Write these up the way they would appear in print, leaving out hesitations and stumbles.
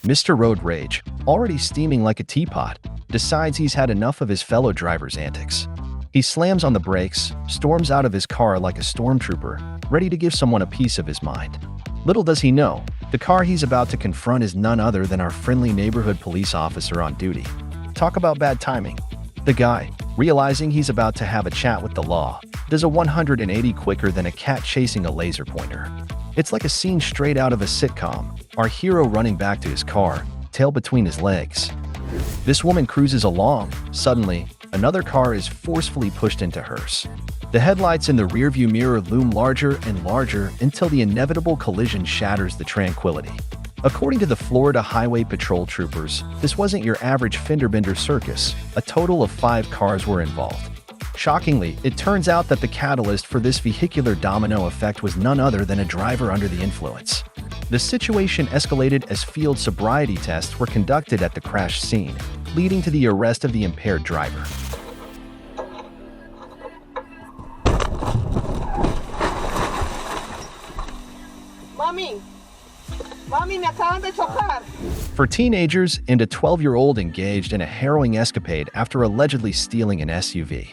Mr. Road Rage, already steaming like a teapot, decides he's had enough of his fellow driver's antics. He slams on the brakes, storms out of his car like a stormtrooper, ready to give someone a piece of his mind. Little does he know, the car he's about to confront is none other than our friendly neighborhood police officer on duty. Talk about bad timing. The guy, realizing he's about to have a chat with the law, does a 180 quicker than a cat chasing a laser pointer. It's like a scene straight out of a sitcom, our hero running back to his car, tail between his legs. This woman cruises along. Suddenly, another car is forcefully pushed into hers. The headlights in the rearview mirror loom larger and larger until the inevitable collision shatters the tranquility. According to the Florida Highway Patrol troopers, this wasn't your average fender-bender circus. A total of 5 cars were involved. Shockingly, it turns out that the catalyst for this vehicular domino effect was none other than a driver under the influence. The situation escalated as field sobriety tests were conducted at the crash scene, leading to the arrest of the impaired driver. Mommy, me acaban de chocar. For teenagers and a 12-year-old engaged in a harrowing escapade after allegedly stealing an SUV.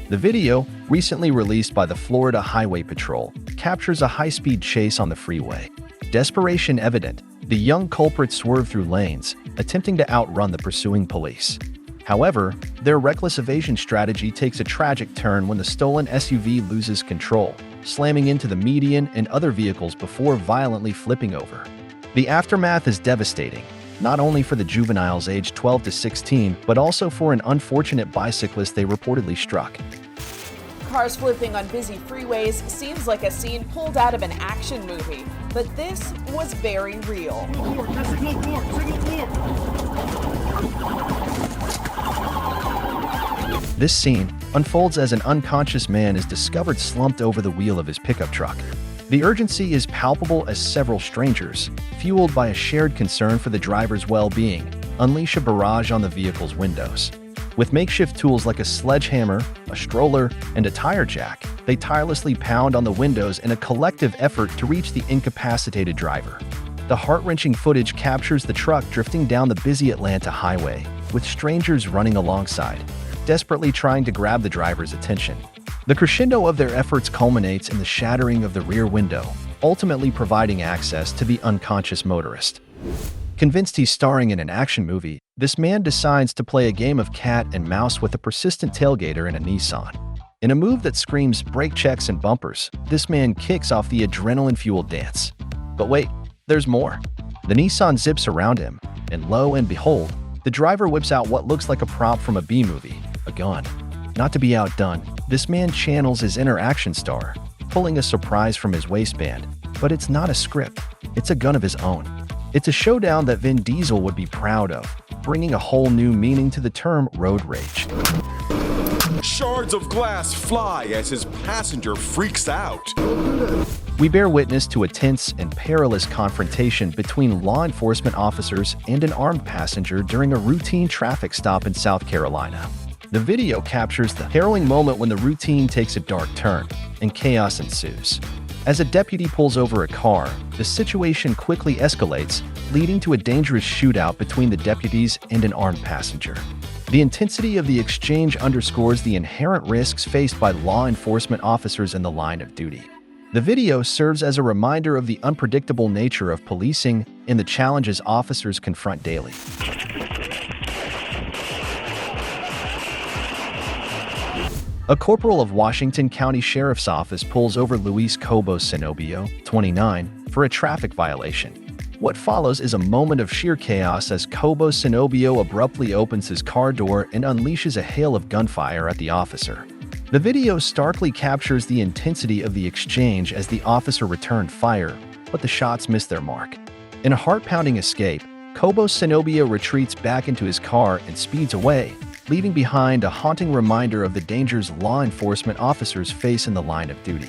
The video, recently released by the Florida Highway Patrol, captures a high-speed chase on the freeway. Desperation evident, the young culprits swerve through lanes, attempting to outrun the pursuing police. However, their reckless evasion strategy takes a tragic turn when the stolen SUV loses control, slamming into the median and other vehicles before violently flipping over. The aftermath is devastating, not only for the juveniles aged 12 to 16, but also for an unfortunate bicyclist they reportedly struck. Cars flipping on busy freeways seems like a scene pulled out of an action movie, but this was very real. This scene unfolds as an unconscious man is discovered slumped over the wheel of his pickup truck. The urgency is palpable as several strangers, fueled by a shared concern for the driver's well-being, unleash a barrage on the vehicle's windows. With makeshift tools like a sledgehammer, a stroller, and a tire jack, they tirelessly pound on the windows in a collective effort to reach the incapacitated driver. The heart-wrenching footage captures the truck drifting down the busy Atlanta highway, with strangers running alongside, desperately trying to grab the driver's attention. The crescendo of their efforts culminates in the shattering of the rear window, ultimately providing access to the unconscious motorist. Convinced he's starring in an action movie, this man decides to play a game of cat and mouse with a persistent tailgater in a Nissan. In a move that screams brake checks and bumpers, this man kicks off the adrenaline-fueled dance. But wait, there's more. The Nissan zips around him, and lo and behold, the driver whips out what looks like a prop from a B-movie, a gun. Not to be outdone, this man channels his inner action star, pulling a surprise from his waistband. But it's not a script, it's a gun of his own. It's a showdown that Vin Diesel would be proud of, bringing a whole new meaning to the term road rage. Shards of glass fly as his passenger freaks out. We bear witness to a tense and perilous confrontation between law enforcement officers and an armed passenger during a routine traffic stop in South Carolina. The video captures the harrowing moment when the routine takes a dark turn, and chaos ensues. As a deputy pulls over a car, the situation quickly escalates, leading to a dangerous shootout between the deputies and an armed passenger. The intensity of the exchange underscores the inherent risks faced by law enforcement officers in the line of duty. The video serves as a reminder of the unpredictable nature of policing and the challenges officers confront daily. A corporal of Washington County Sheriff's Office pulls over Luis Cobos-Zenobio, 29, for a traffic violation. What follows is a moment of sheer chaos as Cobos-Zenobio abruptly opens his car door and unleashes a hail of gunfire at the officer. The video starkly captures the intensity of the exchange as the officer returned fire, but the shots missed their mark. In a heart-pounding escape, Cobos-Zenobio retreats back into his car and speeds away, leaving behind a haunting reminder of the dangers law enforcement officers face in the line of duty.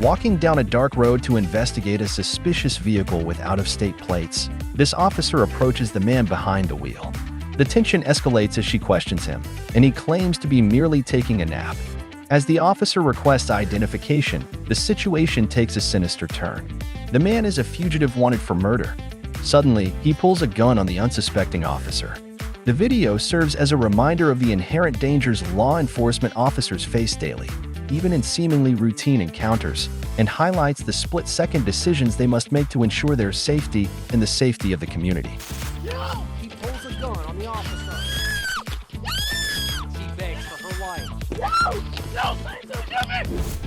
Walking down a dark road to investigate a suspicious vehicle with out-of-state plates, this officer approaches the man behind the wheel. The tension escalates as she questions him, and he claims to be merely taking a nap. As the officer requests identification, the situation takes a sinister turn. The man is a fugitive wanted for murder. Suddenly, he pulls a gun on the unsuspecting officer. The video serves as a reminder of the inherent dangers law enforcement officers face daily, even in seemingly routine encounters, and highlights the split-second decisions they must make to ensure their safety and the safety of the community. He pulls a gun on the officer. She begs for her life.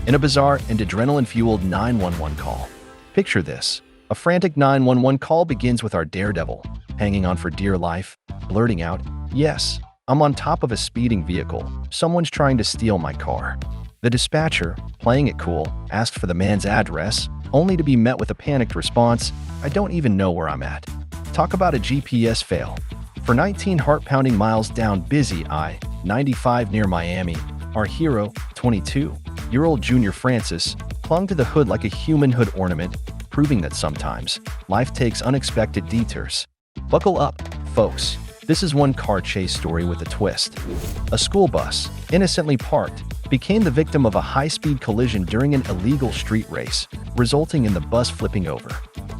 In a bizarre and adrenaline-fueled 911 call. Picture this. A frantic 911 call begins with our daredevil, hanging on for dear life, blurting out, "Yes, I'm on top of a speeding vehicle. Someone's trying to steal my car." The dispatcher, playing it cool, asked for the man's address, only to be met with a panicked response, "I don't even know where I'm at." Talk about a GPS fail. For 19 heart-pounding miles down busy I-95 near Miami, our hero, 22-year-old Junior Francis, clung to the hood like a human hood ornament, proving that sometimes life takes unexpected detours. Buckle up, folks. This is one car chase story with a twist. A school bus, innocently parked, became the victim of a high-speed collision during an illegal street race, resulting in the bus flipping over.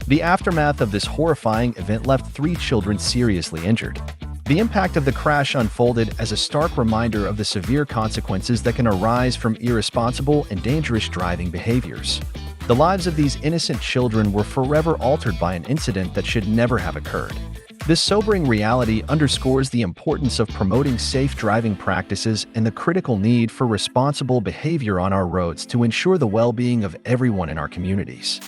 The aftermath of this horrifying event left 3 children seriously injured. The impact of the crash unfolded as a stark reminder of the severe consequences that can arise from irresponsible and dangerous driving behaviors. The lives of these innocent children were forever altered by an incident that should never have occurred. This sobering reality underscores the importance of promoting safe driving practices and the critical need for responsible behavior on our roads to ensure the well-being of everyone in our communities.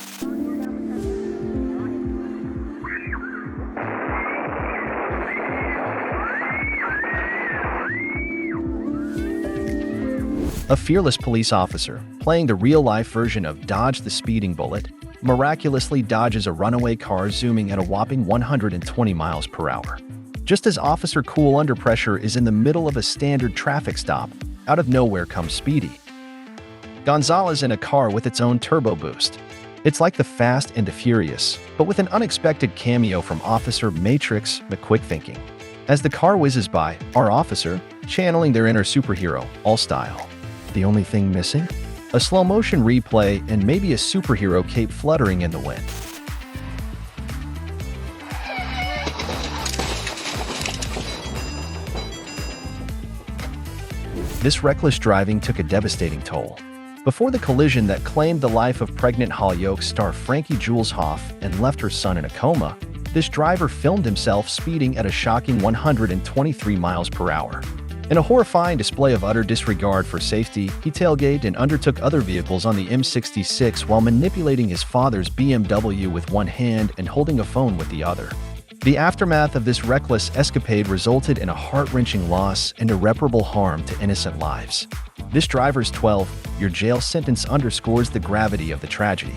A fearless police officer, playing the real-life version of Dodge the Speeding Bullet, miraculously dodges a runaway car zooming at a whopping 120 miles per hour. Just as Officer Cool under pressure is in the middle of a standard traffic stop, out of nowhere comes Speedy Gonzalez in a car with its own turbo boost. It's like the Fast and the Furious, but with an unexpected cameo from Officer Matrix McQuick-thinking. As the car whizzes by, our officer, channeling their inner superhero, all style. The only thing missing? A slow-motion replay and maybe a superhero cape fluttering in the wind. This reckless driving took a devastating toll. Before the collision that claimed the life of pregnant Hollyoaks star Frankie Jules Hoff and left her son in a coma, this driver filmed himself speeding at a shocking 123 miles per hour. In a horrifying display of utter disregard for safety, he tailgated and undertook other vehicles on the M66 while manipulating his father's BMW with one hand and holding a phone with the other. The aftermath of this reckless escapade resulted in a heart-wrenching loss and irreparable harm to innocent lives. This driver's 12-year jail sentence underscores the gravity of the tragedy.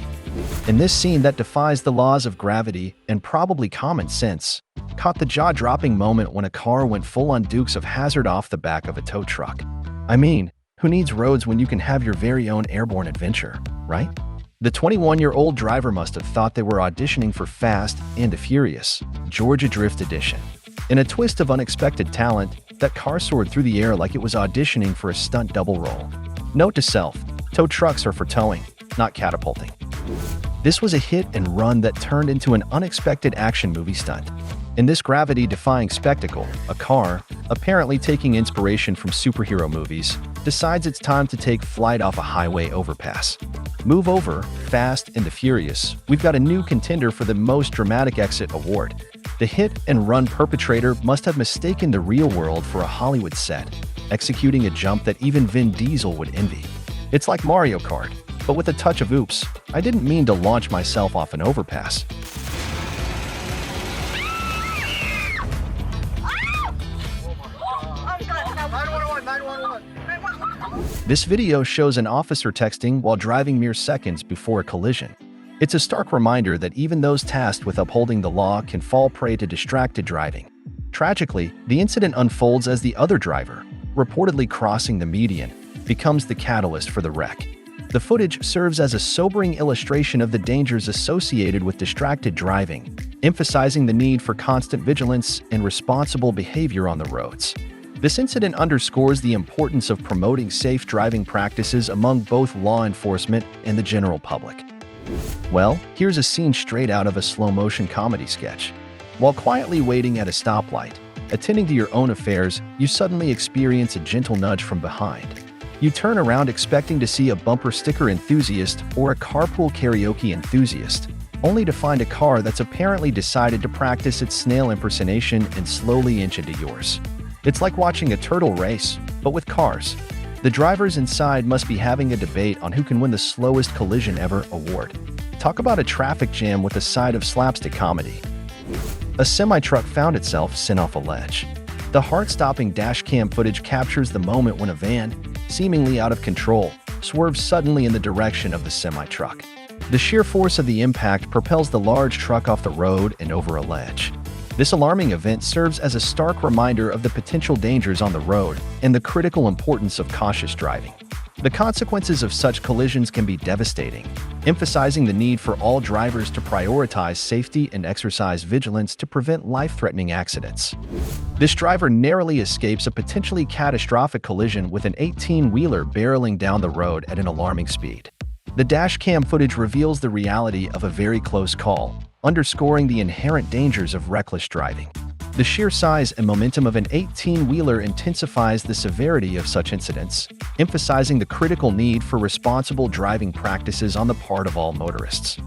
In this scene that defies the laws of gravity and probably common sense, caught the jaw-dropping moment when a car went full-on Dukes of Hazzard off the back of a tow truck. I mean, who needs roads when you can have your very own airborne adventure, right? The 21-year-old driver must have thought they were auditioning for Fast and the Furious, Georgia Drift Edition. In a twist of unexpected talent, that car soared through the air like it was auditioning for a stunt double role. Note to self, tow trucks are for towing, not catapulting. This was a hit and run that turned into an unexpected action movie stunt. In this gravity-defying spectacle, a car, apparently taking inspiration from superhero movies, decides it's time to take flight off a highway overpass. Move over, Fast and the Furious, we've got a new contender for the Most Dramatic Exit award. The hit-and-run perpetrator must have mistaken the real world for a Hollywood set, executing a jump that even Vin Diesel would envy. It's like Mario Kart, but with a touch of oops, I didn't mean to launch myself off an overpass. This video shows an officer texting while driving mere seconds before a collision. It's a stark reminder that even those tasked with upholding the law can fall prey to distracted driving. Tragically, the incident unfolds as the other driver, reportedly crossing the median, becomes the catalyst for the wreck. The footage serves as a sobering illustration of the dangers associated with distracted driving, emphasizing the need for constant vigilance and responsible behavior on the roads. This incident underscores the importance of promoting safe driving practices among both law enforcement and the general public. Well, here's a scene straight out of a slow-motion comedy sketch. While quietly waiting at a stoplight, attending to your own affairs, you suddenly experience a gentle nudge from behind. You turn around expecting to see a bumper sticker enthusiast or a carpool karaoke enthusiast, only to find a car that's apparently decided to practice its snail impersonation and slowly inch into yours. It's like watching a turtle race, but with cars. The drivers inside must be having a debate on who can win the slowest collision ever award. Talk about a traffic jam with a side of slapstick comedy. A semi-truck found itself sent off a ledge. The heart-stopping dashcam footage captures the moment when a van, seemingly out of control, swerves suddenly in the direction of the semi-truck. The sheer force of the impact propels the large truck off the road and over a ledge. This alarming event serves as a stark reminder of the potential dangers on the road and the critical importance of cautious driving. The consequences of such collisions can be devastating, emphasizing the need for all drivers to prioritize safety and exercise vigilance to prevent life-threatening accidents. This driver narrowly escapes a potentially catastrophic collision with an 18-wheeler barreling down the road at an alarming speed. The dashcam footage reveals the reality of a very close call, underscoring the inherent dangers of reckless driving. The sheer size and momentum of an 18-wheeler intensifies the severity of such incidents, emphasizing the critical need for responsible driving practices on the part of all motorists.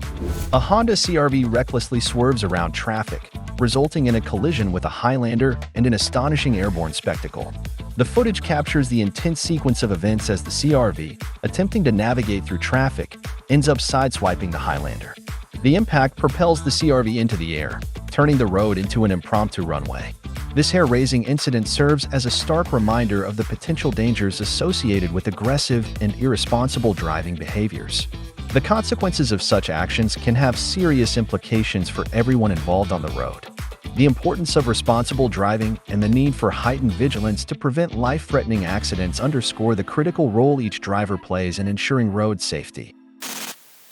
A Honda CR-V recklessly swerves around traffic, resulting in a collision with a Highlander and an astonishing airborne spectacle. The footage captures the intense sequence of events as the CR-V, attempting to navigate through traffic, ends up sideswiping the Highlander. The impact propels the CR-V into the air, turning the road into an impromptu runway. This hair-raising incident serves as a stark reminder of the potential dangers associated with aggressive and irresponsible driving behaviors. The consequences of such actions can have serious implications for everyone involved on the road. The importance of responsible driving and the need for heightened vigilance to prevent life-threatening accidents underscore the critical role each driver plays in ensuring road safety.